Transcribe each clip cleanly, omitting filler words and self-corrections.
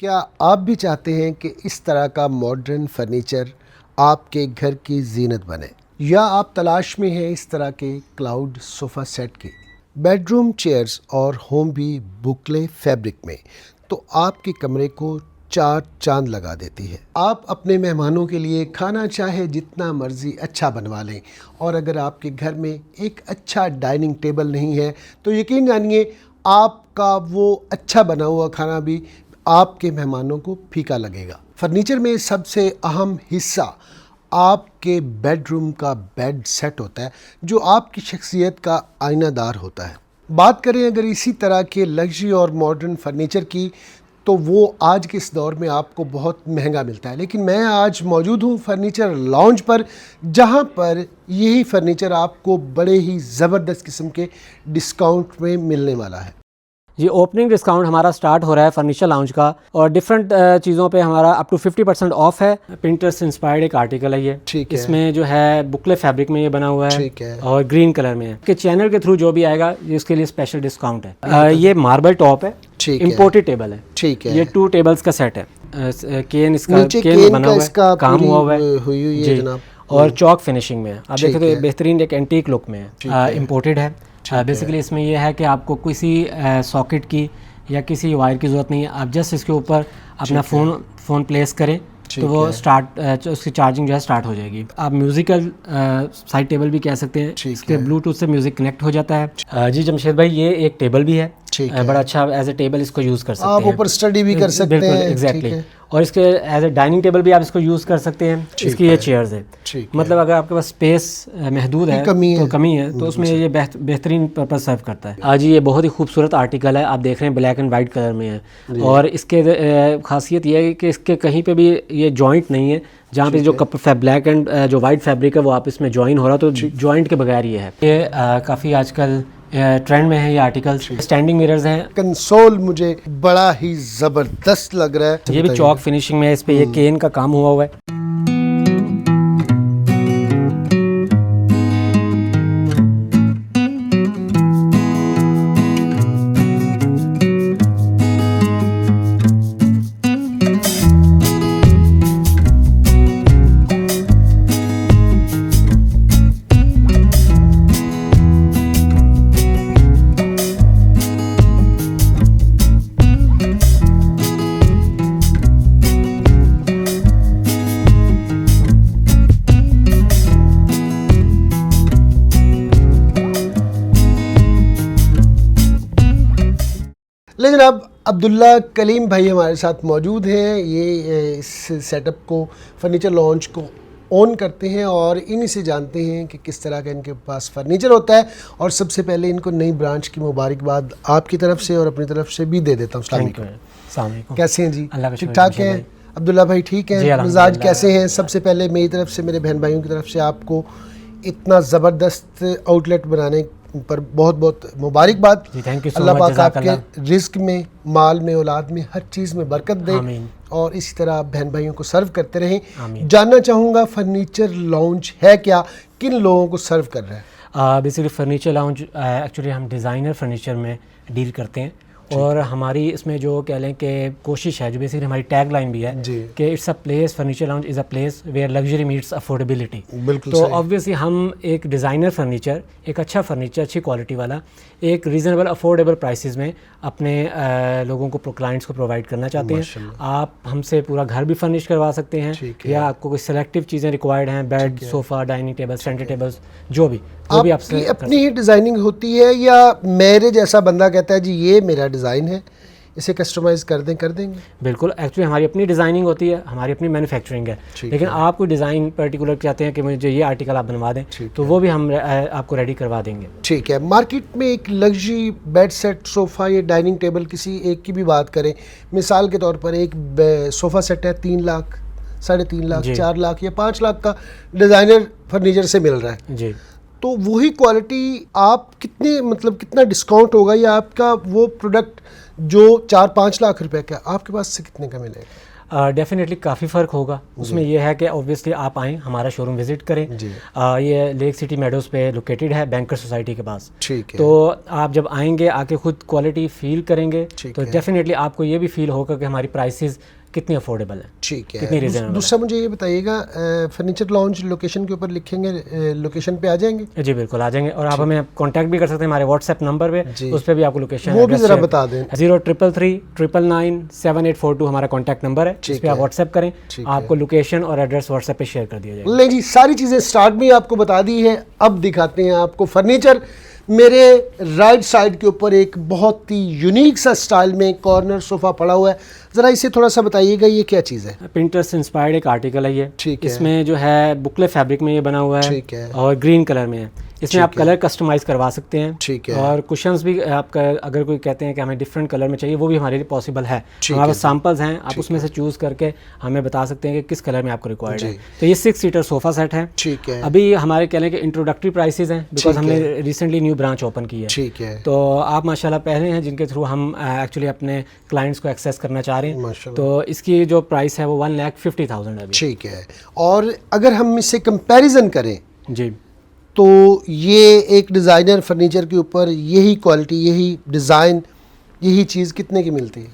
क्या आप भी चाहते हैं कि इस तरह का मॉडर्न फर्नीचर आपके घर की जीनत बने, या आप तलाश में हैं इस तरह के क्लाउड सोफ़ा सेट की? बेडरूम चेयर्स और होम भी बुकले फैब्रिक में तो आपके कमरे को चार चांद लगा देती है। आप अपने मेहमानों के लिए खाना चाहे जितना मर्जी अच्छा बनवा लें, और अगर आपके घर में एक अच्छा डाइनिंग टेबल नहीं है तो यकीन जानिए आपका वो अच्छा बना हुआ खाना भी आपके मेहमानों को फीका लगेगा। फर्नीचर में सबसे अहम हिस्सा आपके बेडरूम का बेड सेट होता है, जो आपकी शख्सियत का आईनादार होता है। बात करें अगर इसी तरह के लग्जरी और मॉडर्न फर्नीचर की, तो वो आज के इस दौर में आपको बहुत महंगा मिलता है। लेकिन मैं आज मौजूद हूँ फर्नीचर लाउंज पर, जहाँ पर यही फर्नीचर आपको बड़े ही ज़बरदस्त किस्म के डिस्काउंट में मिलने वाला है। ये ओपनिंग डिस्काउंट हमारा स्टार्ट हो रहा है फर्नीचर लाउंज का, और डिफरेंट चीज़ों पे हमारा अप टू 50% ऑफ है। पिंटरेस्ट इंस्पायर्ड एक आर्टिकल है ये। ठीक है। इसमें जो है बुकले फैब्रिक में ये बना हुआ है। ठीक है। और ग्रीन कलर में है कि चैनल के थ्रू जो भी आएगा इसके लिए स्पेशल डिस्काउंट है। ये मार्बल टॉप है, इम्पोर्टेड टेबल है। ठीक है। ये 2 टेबल्स का सेट है। केन इसका केन बना हुआ है, काम हुआ हुआ है जनाब, और चौक फिनिशिंग में है। आप देखें तो बेहतरीन एक एंटीक लुक में है, इम्पोर्टेड है। बेसिकली इसमें यह है कि आपको किसी सॉकेट की या किसी वायर की ज़रूरत नहीं है। आप जस्ट इसके ऊपर अपना फ़ोन प्लेस करें तो वो उसकी चार्जिंग जो है स्टार्ट हो जाएगी। आप म्यूज़िकल साइड टेबल भी कह सकते हैं। इसके ब्लूटूथ से म्यूज़िक कनेक्ट हो जाता है। जी जमशेद भाई, ये एक टेबल भी है, बड़ा अच्छा एज ए टेबल इसको यूज़ कर सकते हैं। आप ऊपर स्टडी भी कर सकते हैं। बिल्कुल एग्जैक्टली। और इसके एज ए डाइनिंग टेबल भी आप इसको यूज़ कर सकते हैं। इसकी ये चेयर्स है, मतलब अगर आपके पास स्पेस महदूद है तो कमी है तो उसमें ये बेहतरीन पर्पज सर्व करता है। आज ये बहुत ही खूबसूरत आर्टिकल है, आप देख रहे हैं ब्लैक एंड वाइट कलर में है। और इसके खासियत ये है कि इसके कहीं पे भी ये जॉइंट नहीं है। जहाँ पे जो ब्लैक एंड जो वाइट फैब्रिक है वो आप इसमें ज्वाइन हो रहा तो जॉइंट के बगैर ये है। ये काफ़ी आजकल ट्रेंड में है ये आर्टिकल। स्टैंडिंग मिरर्स हैं। कंसोल मुझे बड़ा ही जबरदस्त लग रहा है। ये भी चौक फिनिशिंग में है, इस पे ये केन का काम हुआ है। लेकिन अब अब्दुल्ला कलीम भाई हमारे साथ मौजूद हैं। ये इस सेटअप को, फर्नीचर लॉन्च को ऑन करते हैं और इन्हीं से जानते हैं कि किस तरह का इनके पास फर्नीचर होता है। और सबसे पहले इनको नई ब्रांच की मुबारकबाद आपकी तरफ से और अपनी तरफ से भी दे देता हूँ। अस्सलाम वालेकुम। कैसे हैं जी? ठीक ठाक हैं अब्दुल्ला भाई? ठीक है। मिजाज कैसे हैं? सबसे पहले मेरी तरफ से, मेरे बहन भाइयों की तरफ से आपको इतना ज़बरदस्त आउटलेट बनाने पर बहुत बहुत मुबारकबाद। अल्लाह पाक आपके रिस्क में, माल में, औलाद में, हर चीज़ में बरकत दे और इसी तरह आप बहन भाइयों को सर्व करते रहें। जानना चाहूँगा फर्नीचर लाउंज है क्या, किन लोगों को सर्व कर रहा है? बेसिकली फर्नीचर लाउंज एक्चुअली हम डिज़ाइनर फर्नीचर में डील करते हैं। और हमारी इसमें जो कह लें कि कोशिश है, जो बेसिकली हमारी टैग लाइन भी है कि it's a place, furniture lounge is a place where luxury meets affordability. तो ऑब्वियसली हम एक डिज़ाइनर फर्नीचर, एक अच्छा फर्नीचर, अच्छी क्वालिटी वाला, एक रीज़नेबल अफोर्डेबल प्राइसेस में अपने लोगों को, क्लाइंट्स को प्रोवाइड करना चाहते हैं। आप हमसे पूरा घर भी फर्निश करवा सकते हैं, या आपको कोई सेलेक्टिव चीज़ें रिक्वायर्ड हैं, bed, sofa, dining table, centre tables, जो भी आपसे अपनी ही डिज़ाइनिंग होती है, या मेरे जैसा बंदा कहता है जी ये मेरा डिज़ाइन है, इसे कस्टमाइज़ कर देंगे? बिल्कुल, एक्चुअली हमारी अपनी डिज़ाइनिंग होती है, हमारी अपनी मैन्युफैक्चरिंग है। लेकिन आप कोई डिज़ाइन पर्टिकुलर चाहते हैं कि मुझे ये आर्टिकल आप बनवा दें, तो वो भी हम आपको रेडी करवा देंगे। ठीक है। मार्केट में एक लग्जरी बेड सेट, सोफ़ा या डाइनिंग टेबल, किसी एक की भी बात करें, मिसाल के तौर पर एक सोफ़ा सेट है 3 लाख, 3.5 लाख, 4 लाख या 5 लाख का डिज़ाइनर फर्नीचर से मिल रहा है जी। तो वही क्वालिटी आप कितना डिस्काउंट होगा, या आपका वो प्रोडक्ट जो 4-5 लाख रुपए का आपके पास से कितने का मिलेगा? डेफिनेटली काफ़ी फ़र्क होगा। उसमें यह है कि ऑब्वियसली आप आएँ, हमारा शोरूम विज़िट करें। ये लेक सिटी मेडोज़ पे लोकेटेड है, बैंकर सोसाइटी के पास। ठीक है। तो आप जब आएंगे, आके खुद क्वालिटी फील करेंगे, तो डेफिनेटली आपको ये भी फील होगा कि हमारी प्राइसेस कितनी अफोर्डेबल है। ठीक है। कितनी रीजनेबल। दूसरा मुझे ये बताइएगा, फर्नीचर लॉन्च लोकेशन के ऊपर लिखेंगे, लोकेशन पे आ जाएंगे? जी बिल्कुल आ जाएंगे, और आप हमें कांटेक्ट भी कर सकते हैं हमारे व्हाट्सएप नंबर पे, उस पर भी आपको लोकेशन वो भी ज़रा बता दें। 0333999784 हमारा कॉन्टैक्ट नंबर है, इस पर आप व्हाट्सएप करें, आपको लोकेशन और एड्रेस व्हाट्सएप पे शेयर कर दिया जाएगा। ले जी, सारी चीज़ें स्टार्ट में आपको बता दी है। अब दिखाते हैं आपको फर्नीचर। मेरे राइट साइड के ऊपर एक बहुत ही यूनिक सा स्टाइल में कॉर्नर सोफ़ा पड़ा हुआ है, ज़रा इसे थोड़ा सा बताइएगा, ये क्या चीज़ है? पिंटरेस्ट इंस्पायर्ड एक आर्टिकल है ये। ठीक है। इसमें जो है बुकले फैब्रिक में ये बना हुआ है। ठीक है। और ग्रीन कलर में है। इसमें आप कलर कस्टमाइज़ करवा सकते हैं। ठीक है। और कुशन्स भी आपका, अगर कोई कहते हैं कि हमें डिफरेंट कलर में चाहिए, वो भी हमारे लिए पॉसिबल है। हमारे पास सैम्पल्स हैं, आप उसमें से चूज़ करके हमें बता सकते हैं कि किस कलर में आपको रिक्वायर्ड है। तो ये 6 सीटर सोफ़ा सेट है। ठीक है। अभी हमारे कहने के इंट्रोडक्टरी प्राइसेस हैं, बिकॉज हमने रिसेंटली न्यू ब्रांच ओपन की है। ठीक है। तो आप माशाल्लाह पहले हैं जिनके थ्रू हम एक्चुअली अपने क्लाइंट्स को एक्सेस करना चाह रहे हैं। तो इसकी जो प्राइस है वो 1,50,000 है अभी। ठीक है। और अगर हम इससे कंपैरिजन करें जी, तो ये एक डिज़ाइनर फर्नीचर के ऊपर यही क्वालिटी, यही डिज़ाइन, यही चीज़ कितने की मिलती है?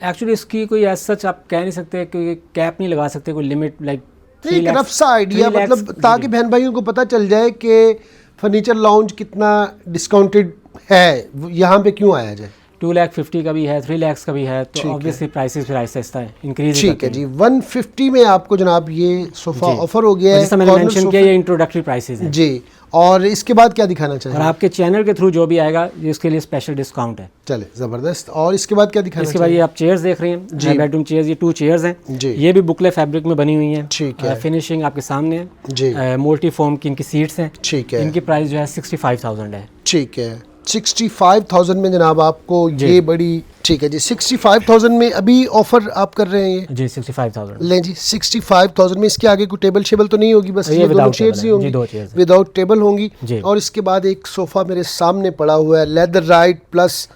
एक्चुअली इसकी कोई एज सच आप कह नहीं सकते, कोई कैप नहीं लगा सकते, कोई लिमिट लाइक एक रफ सा आइडिया, मतलब ताकि बहन भाइयों को पता चल जाए कि फर्नीचर लॉन्च कितना डिस्काउंटेड है, यहाँ पे क्यों आया जाए। 2,50,000 का भी है, 3 लाख का भी है, तो ऑब्वियसली प्राइसेस फिर आहिस्ता इंक्रीज। ठीक है जी। 150 में आपको जनाब ये सोफ़ा ऑफर हो गया है। जैसा मैंने मेंशन किया, ये इंट्रोडक्टरी प्राइसेस हैं जी। और इसके बाद क्या दिखाना चाहिए? और आपके चैनल के थ्रू जो भी आएगा इसके लिए स्पेशल डिस्काउंट है। चले, ज़बरदस्त। और इसके बाद क्या दिखाना? इसके बाद ये आप चेयर्स देख रहे हैं जी, बेडरूम चेयर्स, ये 2 चेयर्स हैं जी। ये भी बुकले फैब्रिक में बनी हुई हैं। ठीक है। फिनिशिंग आपके सामने है जी। मोल्टी फोम की इनकी सीट्स हैं। ठीक है। इनकी प्राइस जो है 65,000 है। ठीक है। 65,000 में जनाब आपको ये बड़ी, ठीक है जी। 65,000 में अभी ऑफर आप कर रहे हैं ये जी, 65,000 लें जी। 65,000 में इसके आगे कोई टेबल शेबल तो नहीं होगी, बस ये दोनों चेयर्स ही होंगी, विदाउट टेबल होंगी। और इसके बाद एक सोफ़ा मेरे सामने पड़ा हुआ है, लेदर राइट प्लस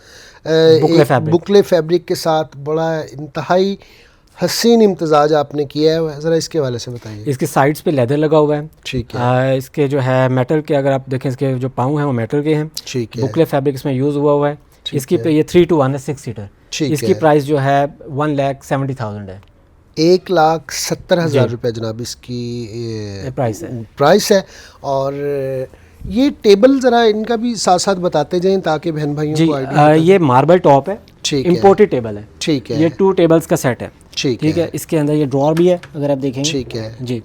बुकले फैब्रिक के साथ, बड़ा इंतहाई हसीन इम्तजाज आपने किया है। ज़रा इसके हवाले से बताइए। इसके साइड्स पे लेदर लगा हुआ है। ठीक है। इसके जो है मेटल के, अगर आप देखें इसके जो पाँव हैं वो मेटल के हैं। ठीक है। बुकले फैब्रिक इसमें यूज़ हुआ है। इसकी पे ये 3 to 1 है, 6 सीटर। इसकी प्राइस जो है 1,70,000 है। 1,70,000 रुपये जनाब इसकी प्राइस है। और ये टेबल ज़रा इनका भी साथ साथ बताते जाएं ताकि बहन भाइयों को आइडिया। ये मार्बल टॉप है, ठीक है, इम्पोर्टेड टेबल है। ठीक है। ये 2 टेबल्स का सेट है। ठीक है। इसके अंदर ये ड्रॉर भी है, अगर आप देखेंगे। ठीक है जी।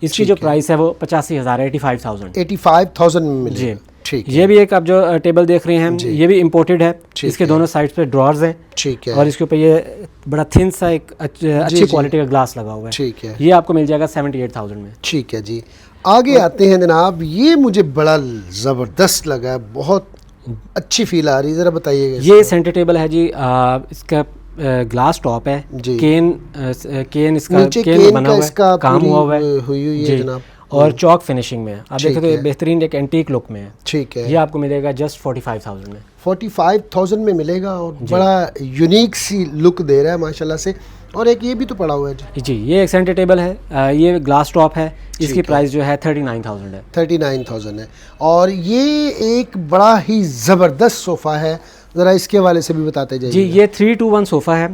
इसकी जो प्राइस है वो 85,000 है, 85,000 में मिलेगा। ठीक है। ये भी एक आप जो टेबल देख रहे हैं ये भी इम्पोर्टेड है। इसके दोनों साइड पे ड्रॉर्स हैं। ठीक है। और इसके ऊपर ये बड़ा थिन सा एक अच्छी क्वालिटी का ग्लास लगा हुआ है। ठीक है। ये आपको मिल जाएगा 78,000 में। ठीक है जी। आगे आते हैं जनाब, ये मुझे बड़ा ज़बरदस्त लगा है, बहुत अच्छी फील आ रही है, ज़रा बताइएगा। ये सेंटर टेबल है जी, इसका ग्लास टॉप है, केन इसका केन बना हुआ है, काम हुआ है जनाब, और चौक फिनिशिंग में है। आप देखें तो बेहतरीन एक एंटीक लुक में है। ठीक है। ये आपको मिलेगा जस्ट 45,000 में। 45,000 में मिलेगा और बड़ा यूनिक सी लुक दे रहा है माशाल्लाह से। और एक ये भी तो पड़ा हुआ है जी, ये एक सेंटर टेबल है, ये ग्लास टॉप है। इसकी प्राइस जो है 39,000 है। 39,000 है। और ये एक बड़ा ही ज़बरदस्त सोफ़ा है, ज़रा इसके हवाले से भी बताते जाइए। जी, ये 3 to 1 सोफ़ा है।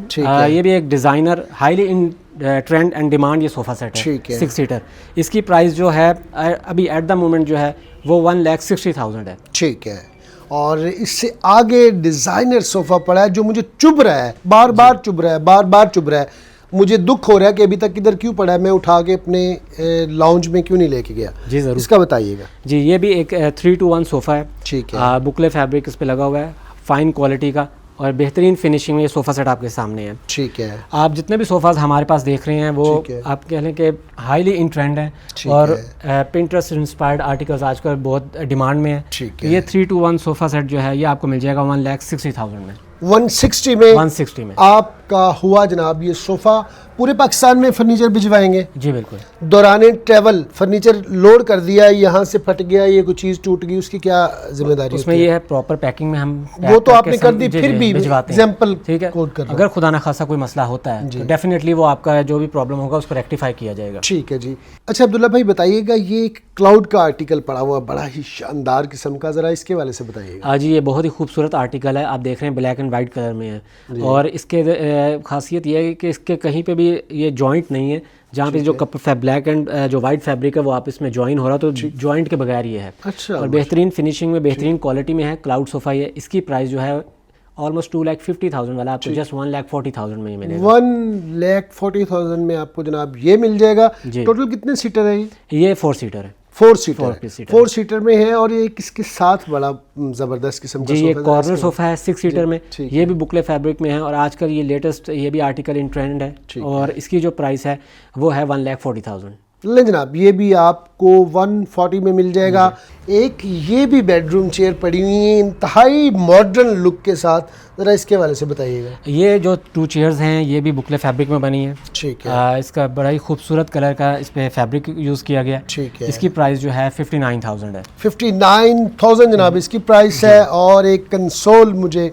ये भी एक designer highly in trend and demand ये सोफ़ा सेट है। 6 सीटर। इसकी प्राइस जो है अभी एट द मोमेंट जो है वो 1,60,000 है। ठीक है। और इससे आगे डिज़ाइनर सोफ़ा पड़ा है जो मुझे चुभ रहा है, बार बार चुभ रहा है। मुझे दुख हो रहा है कि अभी तक इधर क्यों पड़ा है, मैं उठा के अपने लाउंज में क्यों नहीं लेके गया। जी ज़रूर, इसका बताइएगा। जी, ये भी एक 3 to 1 सोफ़ा है। ठीक है। बुकले फैब्रिक इस पे लगा हुआ है, फाइन क्वालिटी का और बेहतरीन फिनिशिंग में ये सोफ़ा सेट आपके सामने है। ठीक है। आप जितने भी सोफ़ाज़ हमारे पास देख रहे हैं वो आप कह लें कि हाईली इन ट्रेंड है और पिंटरेस्ट इंस्पायर्ड आर्टिकल्स आजकल बहुत डिमांड में है। ये 3 to 1 सोफ़ा सेट जो है ये आपको मिल जाएगा 1,60,000 में। 160 में 160 में आपका हुआ जनाब ये सोफ़ा पूरे पाकिस्तान में फर्नीचर भिजवाएंगे? जी बिल्कुल। दौरान ट्रैवल फर्नीचर लोड कर दिया, यहाँ से फट गया, ये कोई चीज़ टूट गई, उसकी क्या जिम्मेदारी उसमें ये है प्रॉपर पैकिंग में हम वो तो आपने कर दी, फिर भी एग्जाम्पल ठीक है, अगर खुदा ना खासा कोई मसला होता है तो डेफिनेटली वो आपका जो भी प्रॉब्लम होगा उसको रेक्टिफाई किया जाएगा। ठीक है जी। अच्छा अब्दुल्ला भाई बताइएगा, ये एक क्लाउड का आर्टिकल पड़ा हुआ बड़ा ही शानदार किस्म का, ज़रा इसके वाले से बताइएगा। जी ये बहुत ही खूबसूरत आर्टिकल है, आप देख रहे हैं ब्लैक एंड वाइट कलर में है और इसके खासियत ये है कि इसके कहीं पे भी ये जॉइंट नहीं है, जहाँ पे जो ब्लैक एंड जो वाइट फैब्रिक है वो आप इसमें ज्वाइन हो रहा तो जॉइंट के बगैर ये है। अच्छा। और बेहतरीन फिनिशिंग में बेहतरीन क्वालिटी में है, क्लाउड सोफ़ा है। इसकी प्राइस जो है ऑलमोस्ट 2,50,000 वाला आपको जस्ट 1,40,000 में ही मिलेगा। 1,40,000 में आपको जनाब ये मिल जाएगा। टोटल कितने सीटर है ये 4 सीटर है। 4 सीटर में है और ये किसके साथ बड़ा ज़बरदस्त किस्म का जी ये कॉर्नर सोफ़ा है 6 सीटर में, ये भी बुकले फैब्रिक में है और आजकल ये लेटेस्ट ये भी आर्टिकल इन ट्रेंड है और इसकी जो प्राइस है वो है 1,40,000। ले जनाब ये भी आपको 140 में मिल जाएगा। एक ये भी बेडरूम चेयर पड़ी हुई है इंतहाई मॉडर्न लुक के साथ, ज़रा इसके वाले से बताइएगा। ये जो 2 चेयर्स हैं ये भी बुकले फैब्रिक में बनी है। ठीक है। इसका बड़ा ही खूबसूरत कलर का इस पे फैब्रिक यूज़ किया गया। ठीक है। इसकी प्राइस जो है 59,000 है। 59,000 जनाब इसकी प्राइस है। और एक कंसोल मुझे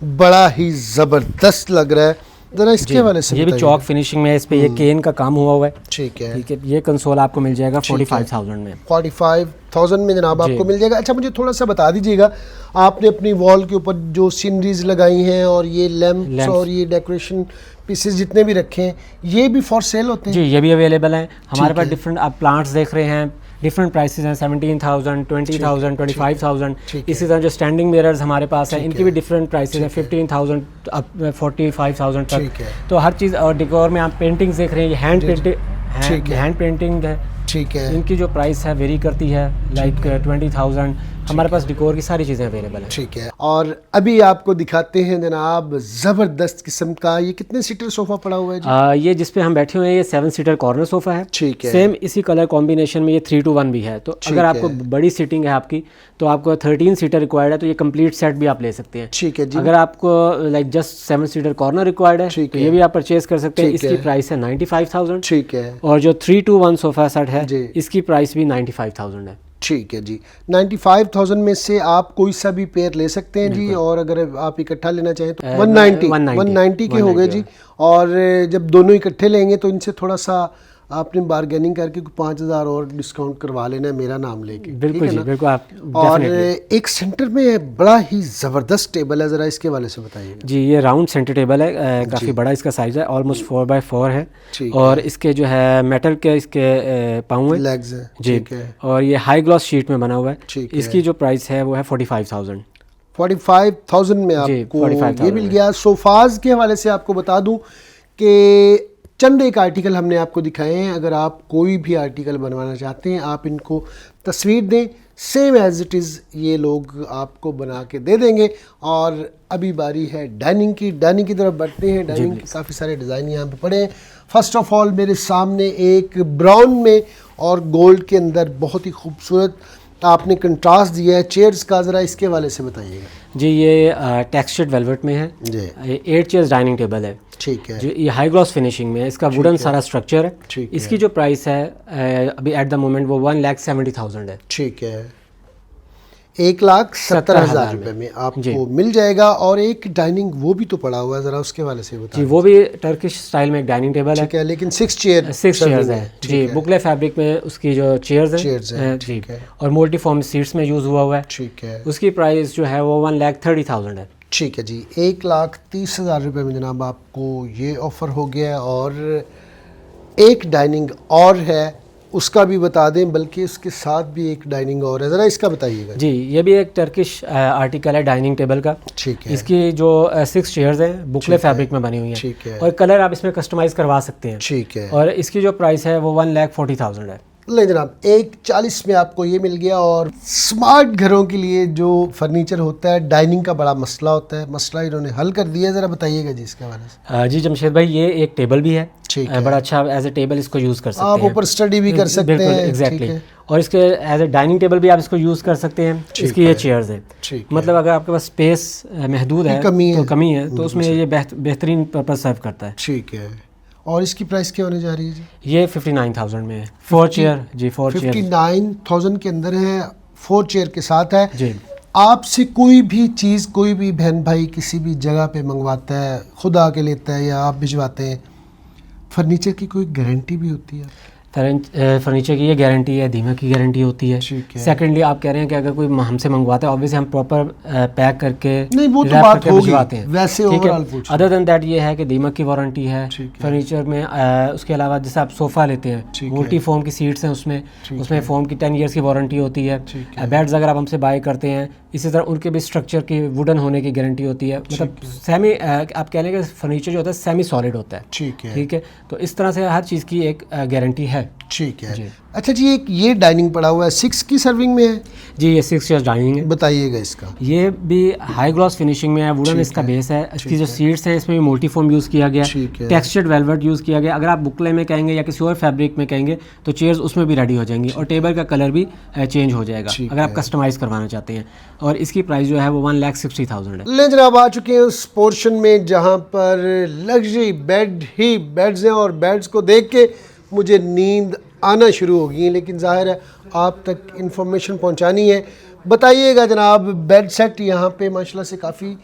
बड़ा ही ज़बरदस्त लग रहा है, जरा इसके वाले से ये भी चौक फिनिशिंग में है, इस पे ये केन का काम हुआ हुआ है। ठीक है। ठीक है, ये कंसोल आपको मिल जाएगा 45,000 में। 45,000 में जनाब आपको मिल जाएगा। अच्छा मुझे थोड़ा सा बता दीजिएगा, आपने अपनी वॉल के ऊपर जो सीनरीज लगाई हैं और ये लैंप्स और ये डेकोरेशन पीसेस जितने भी रखे हैं ये भी फॉर सेल होते हैं? जी ये भी अवेलेबल हैं हमारे पास। डिफरेंट आप प्लांट्स देख रहे हैं, डिफरेंट प्राइसेस हैं, 17,000, 20,000, 25,000। इसी तरह जो स्टैंडिंग मिरर्स हमारे पास हैं इनकी भी डिफरेंट प्राइसेस हैं, 15,000 अप 45,000 तक। तो हर चीज़ और डेकोर में आप पेंटिंग्स देख रहे हैं, ये हैंड पेंटिंग है। ठीक है। इनकी जो प्राइस है वेरी करती है, लाइक 20,000। हमारे पास डेकोर की सारी चीज़ें अवेलेबल हैं। ठीक है। और अभी आपको दिखाते हैं जनाब ज़बरदस्त किस्म का, ये कितने सीटर सोफ़ा पड़ा हुआ है जी? ये जिस पे हम बैठे हुए हैं ये 7 सीटर कॉर्नर सोफ़ा है। ठीक है। सेम इसी कलर कॉम्बिनेशन में ये 3-to-1 भी है। तो अगर आपको बड़ी सीटिंग है आपकी तो आपको 13 सीटर रिक्वायर्ड है तो ये कंप्लीट सेट भी आप ले सकते हैं। ठीक है जी। अगर आपको like just 7 seater corner required है तो ये भी आप परचेज कर सकते हैं। इसकी प्राइस है 95,000। ठीक है। और जो 3-to-1 सोफ़ा सेट है इसकी प्राइस भी 95,000 है। ठीक है जी। 95,000 में से आप कोई सा भी पेयर ले सकते हैं जी। और अगर आप इकट्ठा लेना चाहें तो 190 के हो गए जी। और जब दोनों इकट्ठे लेंगे तो इनसे थोड़ा सा आपने बार्गेनिंग करके 5,000 और डिस्काउंट करवा लेना है मेरा नाम लेके। बिल्कुल जी बिल्कुल आप। और एक सेंटर में बड़ा ही ज़बरदस्त टेबल है, ज़रा इसके वाले से बताइए जी। ये राउंड सेंटर टेबल है, काफ़ी बड़ा इसका साइज़ है, ऑलमोस्ट 4x4 है। और इसके जो है मेटल के इसके पाँव हैं, लेग्स हैं जी। और ये हाई ग्लॉस शीट में बना हुआ है। इसकी जो प्राइस है वो है 45,000। 45,000 में आपको ये मिल गया। सोफाज के हवाले से आपको बता दूं कि चंद एक आर्टिकल हमने आपको दिखाए हैं। अगर आप कोई भी आर्टिकल बनवाना चाहते हैं आप इनको तस्वीर दें, सेम एज इट इज़ ये लोग आपको बना के दे देंगे। और अभी बारी है डाइनिंग की। डाइनिंग की तरफ बढ़ते हैं। डाइनिंग के काफ़ी सारे डिज़ाइन यहाँ पे पड़े हैं। फर्स्ट ऑफ ऑल मेरे सामने एक ब्राउन में और गोल्ड के अंदर बहुत ही खूबसूरत आपने कंट्रास्ट दिया है चेयर्स का, ज़रा इसके वाले से बताइएगा जी। ये टेक्सचर्ड वेलवेट में है जी। 8 चेयर्स डाइनिंग टेबल है। ठीक है। जो ये हाई ग्लॉस फिनिशिंग में है, इसका वुडन सारा स्ट्रक्चर है। इसकी जो प्राइस है अभी एट द मोमेंट वो 1,70,000 है। ठीक है। 1,70,000 रुपये में आपको मिल जाएगा। और एक डाइनिंग वो भी तो पड़ा हुआ है, जरा उसके वाले से बताइए जी। वो भी टर्किश स्टाइल में एक डाइनिंग टेबल है, लेकिन 6 चेयर्स है जी। बुकले फैब्रिक में उसकी जो चेयर्स हैं जी। और मल्टीफॉर्म सीट्स में यूज़ हुआ हुआ है। ठीक है। उसकी प्राइस जो है वो 1,30,000 है। ठीक है जी। 1,30,000 रुपये में जनाब आपको ये ऑफ़र हो गया। और एक डाइनिंग और है उसका भी बता दें, बल्कि उसके साथ भी एक डाइनिंग और है, ज़रा इसका बताइएगा जी। ये भी एक टर्किश आर्टिकल है डाइनिंग टेबल का। ठीक है। इसकी जो 6 चेयर्स हैं बुकले फैब्रिक में बनी हुई हैं। ठीक है। और कलर आप इसमें कस्टमाइज करवा सकते हैं। ठीक है। और इसकी जो प्राइस है वो 1,40,000 है। ले जनाब 1,40,000 में आपको ये मिल गया। और स्मार्ट घरों के लिए जो फर्नीचर होता है, डाइनिंग का बड़ा मसला होता है, मसला इन्होंने हल कर दिया। ज़रा बताइएगा जी इसके बारे में। जी जमशेद भाई, ये एक टेबल भी है। ठीक है। बड़ा अच्छा एज ए टेबल इसको यूज़ कर सकते हैं, आप ऊपर स्टडी भी कर सकते हैं। एग्जैक्टली। और इसके एज ए डाइनिंग टेबल भी आप इसको यूज़ कर सकते हैं। इसकी ये चेयर्स है। मतलब अगर आपके पास स्पेस महदूद है, कमी है तो उसमें ये बेहतरीन पर्पस सर्व करता है। ठीक है। और इसकी प्राइस क्या होने जा रही है जी? ये 59,000 में है, 4 चेयर जी, 4 चेयर 59,000 के अंदर है, 4 चेयर के साथ है जी। आपसे कोई भी चीज़ कोई भी बहन भाई किसी भी जगह पे मंगवाता है, खुद आके लेता है या आप भिजवाते हैं, फर्नीचर की कोई गारंटी भी होती है? फर्नीचर की ये गारंटी है, दीमक की गारंटी होती है। सेकेंडली आप कह रहे हैं कि अगर कोई हमसे मंगवाता है, ऑब्वियसली हम प्रॉपर पैक करके नहीं वो तो बात होगी, वैसे ओवरऑल पूछ। अदर देन दैट ये है कि दीमक की वारंटी है फर्नीचर में। उसके अलावा जैसे आप सोफ़ा लेते हैं, वोल्टी फोम की सीट्स हैं, उसमें फोम की 10 ईयर्स की वारंटी होती है। बेड्स अगर आप हमसे बाय करते हैं, इसी तरह उनके भी स्ट्रक्चर की वुडन होने की गारंटी होती है। मतलब सेमी, आप कह लें कि फर्नीचर जो होता है सेमी सॉलिड होता है। ठीक है, तो इस तरह से हर चीज़ की एक गारंटी है। ठीक है। अच्छा जी, एक ये डाइनिंग पड़ा हुआ है, 6 की सर्विंग में है जी, ये 6 चेयर्स डाइनिंग है। बताइएगा इसका। ये भी हाई ग्लॉस फिनिशिंग में है, वुडन इसका बेस है। इसकी जो सीट्स हैं इसमें भी मोटी फोम यूज़ किया गया, टेक्सचर्ड वेलवेट यूज़ किया गया। अगर आप बुकले में कहेंगे या किसी और फैब्रिक में कहेंगे तो चेयर्स उसमें भी रेडी हो जाएंगी और टेबल का कलर भी चेंज हो जाएगा अगर आप कस्टमाइज़ करवाना चाहते हैं। और इसकी प्राइस जो है वो 1,60,000 है। ले जनाब, आ चुके हैं उस पोर्शन में जहाँ पर लग्जरी बेड ही बेड्स हैं और बेड्स को देख के मुझे नींद आना शुरू हो गई है, लेकिन जाहिर है आप तक इंफॉर्मेशन पहुंचानी है। बताइएगा जनाब, बेड सेट यहाँ पे माशाल्लाह से काफ़ी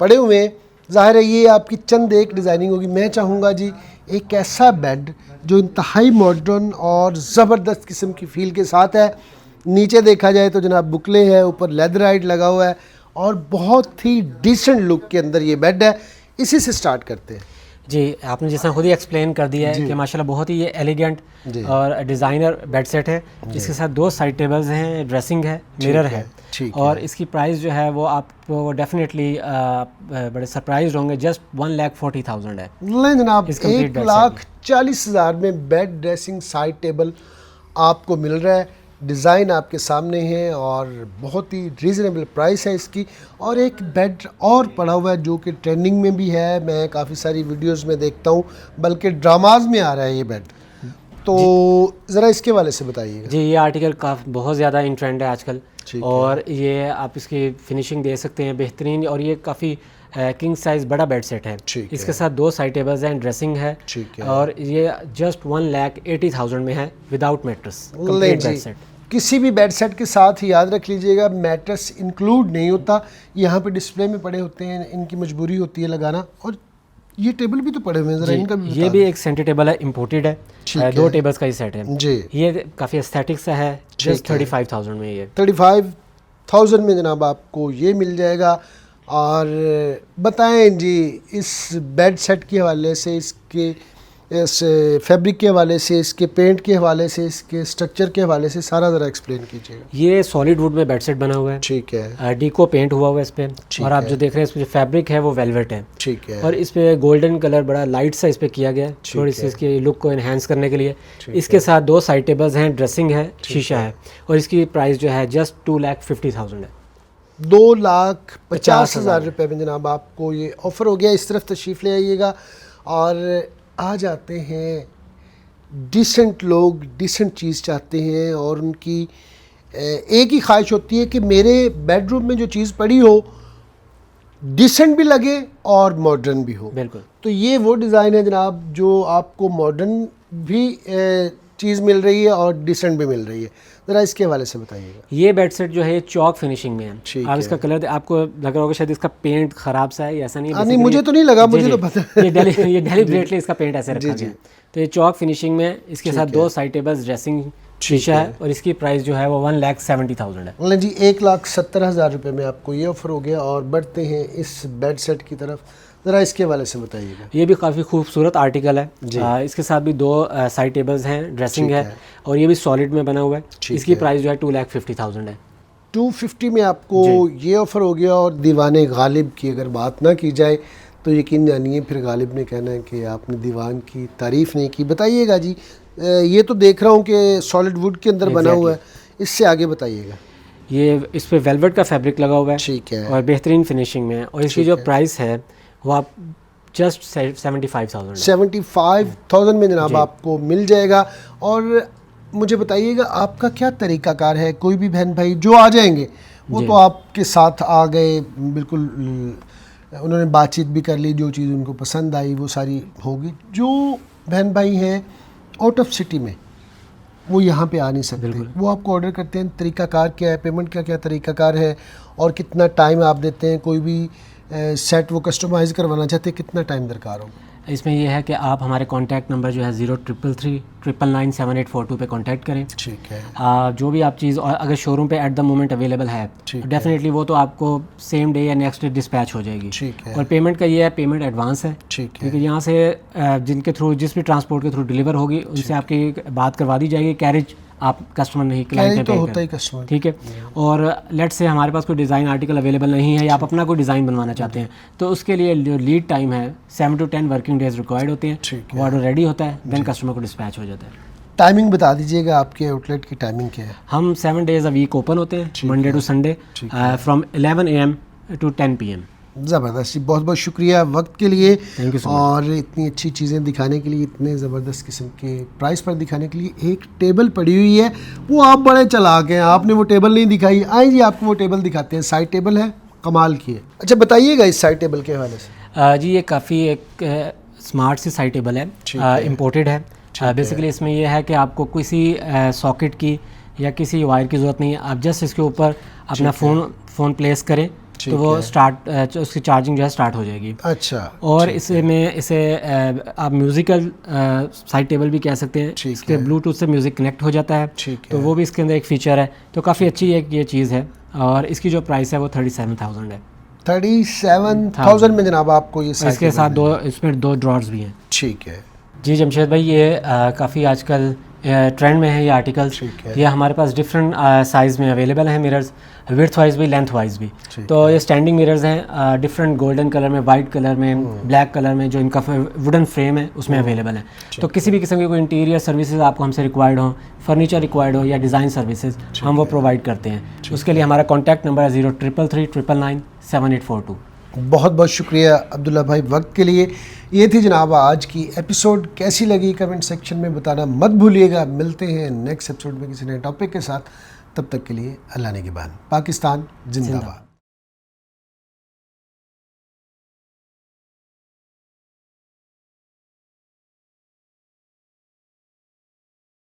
पड़े हुए हैं। जाहिर है ये आपकी चंद एक डिज़ाइनिंग होगी। मैं चाहूँगा जी एक ऐसा बेड जो इंतहाई मॉडर्न और ज़बरदस्त किस्म की फ़ील के साथ है। नीचे देखा जाए तो जनाब बुकले है, ऊपर लेदराइट लगा हुआ है और बहुत ही डिसेंट लुक के अंदर ये बेड है। इसी से स्टार्ट करते हैं जी। आपने जैसा खुद ही एक्सप्लेन कर दिया है कि माशाल्लाह बहुत ही ये एलिगेंट और डिज़ाइनर बेड सेट है। इसके साथ 2 साइड टेबल्स हैं, ड्रेसिंग है, मिरर है और इसकी प्राइस जो है वो आपको डेफिनेटली बड़े सरप्राइज होंगे, जस्ट 1,40,000 है। नहीं जनाब, 1,40,000 में बेड ड्रेसिंग साइड टेबल आपको मिल रहा है। डिज़ाइन आपके सामने है और बहुत ही रीज़नेबल प्राइस है इसकी। और एक बेड और पड़ा हुआ है जो कि ट्रेंडिंग में भी है, मैं काफ़ी सारी वीडियोस में देखता हूँ, बल्कि ड्रामाज में आ रहा है ये बेड। तो ज़रा इसके वाले से बताइएगा जी। ये आर्टिकल बहुत ज़्यादा इन ट्रेंड है आजकल और ये आप इसकी फिनिशिंग दे सकते हैं बेहतरीन। और ये काफ़ी किंग साइज बड़ा बेड सेट है। इसके साथ 2 साइड टेबल्स हैं, ड्रेसिंग है और ये जस्ट 1,80,000 में है without mattress complete bed set. किसी भी बेड सेट के साथ ही याद रख लीजिएगा मैट्रेस इंक्लूड नहीं होता। यहाँ पे डिस्प्ले में पड़े होते हैं, इनकी मजबूरी होती है लगाना। और ये टेबल भी तो पड़े हुए हैं, जरा इनका भी ये भी एक सेंटर टेबल है, इम्पोर्टेड है। 2 टेबल्स का ही सेट है जी। ये काफ़ी एस्थेटिक सा है, जस्ट 35,000 में। ये 35,000 में जनाब आपको ये मिल जाएगा। और बताएं जी इस बेड सेट के हवाले से, इसके इस फैब्रिक के हवाले से, इसके पेंट के हवाले से, इसके स्ट्रक्चर के हवाले से सारा ज़रा एक्सप्लेन कीजिएगा। ये सॉलिड वुड में बेड सेट बना हुआ है। ठीक है। डीको पेंट हुआ हुआ है इस पे और आप जो देख रहे हैं इसमें जो फैब्रिक है वो वेलवेट है। ठीक है। और इस पे गोल्डन कलर बड़ा लाइट सा इस पे किया गया है, थोड़ी सी इसकी लुक को एनहांस करने के लिए। इसके साथ 2 साइड टेबल्स हैं, ड्रेसिंग है, शीशा है और इसकी प्राइस जो है जस्ट 2,50,000 है। 2,50,000 रुपये में जनाब आपको ये ऑफ़र हो गया। इस तरफ तशरीफ़ ले आइएगा। और आ जाते हैं डिसेंट लोग डिसेंट चीज़ चाहते हैं और उनकी एक ही ख्वाहिश होती है कि मेरे बेडरूम में जो चीज़ पड़ी हो डिसेंट भी लगे और मॉडर्न भी हो। बिल्कुल। तो ये वो डिज़ाइन है जनाब जो आपको मॉडर्न भी चीज़ मिल रही है और डिसेंट भी मिल रही है। ज़रा इसके हवाले से बताइएगा। ये बेड सेट जो है चॉक फिनिशिंग में है। आप इसका कलर आपको लग रहा होगा शायद इसका पेंट ख़राब सा है, ऐसा नहीं है। नहीं, मुझे तो नहीं लगा, मुझे तो पता है। ये डेलिबरेटली इसका पेंट ऐसे रखा गया। तो ये चॉक फिनिशिंग में, इसके साथ 2 साइड टेबल्स, ड्रेसिंग, शीशा है और इसकी प्राइस जो है वो 1,70,000 है। मतलब जी 1,70,000 रुपये में आपको ये ऑफ़र हो गया। और बढ़ते हैं इस बेड सेट की तरफ, ज़रा इसके हवाले से बताइएगा। ये भी काफ़ी खूबसूरत आर्टिकल है। इसके साथ भी 2 साइड टेबल्स हैं, ड्रेसिंग है और ये भी सॉलिड में बना हुआ है। इसकी प्राइस जो है 2,50,000 है। 250 में आपको ये ऑफ़र हो गया। और दीवाने गालिब की अगर बात ना की जाए तो यकीन जानिए फिर गालिब ने कहना है कि आपने दीवान की तारीफ़ नहीं की। बताइएगा जी, ये तो देख रहा हूँ कि सॉलिड वुड के अंदर बना हुआ है, इससे आगे बताइएगा। ये इस पर वेलवेट का फैब्रिक लगा हुआ है। ठीक है। और बेहतरीन फिनिशिंग में है और इसकी जो प्राइस है वो आप जस्ट 75,000 में जनाब आपको मिल जाएगा। और मुझे बताइएगा आपका क्या तरीक़ाकार है। कोई भी बहन भाई जो आ जाएंगे वो तो आपके साथ आ गए, बिल्कुल उन्होंने बातचीत भी कर ली, जो चीज़ उनको पसंद आई वो सारी होगी। जो बहन भाई हैं आउट ऑफ सिटी में, वो यहाँ पे आ नहीं सकते, वो आपको ऑर्डर करते हैं, तरीक़ाकार क्या है, पेमेंट का क्या तरीक़ाकार है और कितना टाइम आप देते हैं? कोई भी सेट वो कस्टमाइज़ करवाना चाहते हैं, कितना टाइम दरकार होगा? इसमें यह है कि आप हमारे कॉन्टैक्ट नंबर जो है 0333997842 पे कॉन्टैक्ट करें। ठीक है। जो भी आप चीज़ अगर शोरूम पे एट द मोमेंट अवेलेबल है डेफिनेटली वो तो आपको सेम डे या नेक्स्ट डे डिस्पैच हो जाएगी। ठीक है। और पेमेंट का ये है, पेमेंट एडवांस है। ठीक है। क्योंकि यहाँ से जिनके थ्रू, जिस भी ट्रांसपोर्ट के थ्रू डिलीवर होगी उनसे आपकी बात करवा दी जाएगी। कैरेज आप कस्टमर नहीं, क्लाइंट तो होता ही कस्टमर। ठीक है। और लेट से हमारे पास कोई डिज़ाइन आर्टिकल अवेलेबल नहीं है या आप अपना कोई डिज़ाइन बनवाना चाहते हैं तो उसके लिए जो लीड टाइम है 7 to 10 वर्किंग डेज रिक्वायर्ड होते हैं। वो ऑर्डर रेडी होता है, देन कस्टमर को डिस्पैच हो जाता है। टाइमिंग बता दीजिएगा, आपके आउटलेट की टाइमिंग क्या है? हम 7 days अ वीक ओपन होते हैं, Monday to Sunday from 11 AM to 10 PM। ज़बरदस्त, बहुत बहुत शुक्रिया वक्त के लिए। Thank you so much. और इतनी अच्छी चीज़ें दिखाने के लिए, इतने ज़बरदस्त किस्म के प्राइस पर दिखाने के लिए। एक टेबल पड़ी हुई है, वो आप बड़े चालाक हैं, आपने वो टेबल नहीं दिखाई। आइए जी आपको वो टेबल दिखाते हैं। साइड टेबल है, कमाल की है। अच्छा बताइएगा इस साइड टेबल के हवाले से। जी ये काफ़ी एक स्मार्ट सी साइड टेबल है, इम्पोर्टेड है। बेसिकली इसमें यह है कि आपको किसी सॉकेट की या किसी वायर की ज़रूरत नहीं है। आप जस्ट इसके ऊपर अपना फ़ोन प्लेस करें तो वो स्टार्ट, उसकी चार्जिंग जो है स्टार्ट हो जाएगी। अच्छा। और इसे आप म्यूज़िकल साइड टेबल भी कह सकते हैं। इसके ब्लूटूथ से म्यूज़िक कनेक्ट हो जाता है, तो वो भी इसके अंदर एक फ़ीचर है। तो काफ़ी अच्छी एक ये चीज़ है। और इसकी जो प्राइस है वो 37,000 है। 37,000 में जनाब आपको ये इसके साथ इसमें 2 ड्रॉर्स भी हैं। ठीक है जी जमशेद भाई, ये काफ़ी आजकल ट्रेंड में है ये आर्टिकल। ये हमारे पास डिफरेंट साइज़ में अवेलेबल हैं मिरर्स, विड्थ वाइज भी, लेंथ वाइज भी। तो ये स्टैंडिंग मिरर्स हैं, डिफरेंट गोल्डन कलर में, वाइट कलर में, ब्लैक कलर में, जो इनका वुडन फ्रेम है उसमें अवेलेबल है। तो किसी भी किस्म की कोई इंटीरियर सर्विसेज आपको हमसे रिक्वायर्ड हो, फर्नीचर रिक्वायर्ड हो या डिज़ाइन सर्विसेज, हम वो प्रोवाइड करते हैं। उसके लिए हमारा कॉन्टैक्ट नंबर है 0333997842। बहुत बहुत शुक्रिया अब्दुल्ला भाई वक्त के लिए। ये थी जनाब आज की एपिसोड। कैसी लगी कमेंट सेक्शन में बताना मत भूलिएगा। मिलते हैं नेक्स्ट एपिसोड में किसी नए टॉपिक के साथ। तब तक के लिए अल्लाह ने के बाद। पाकिस्तान जिंदाबाद।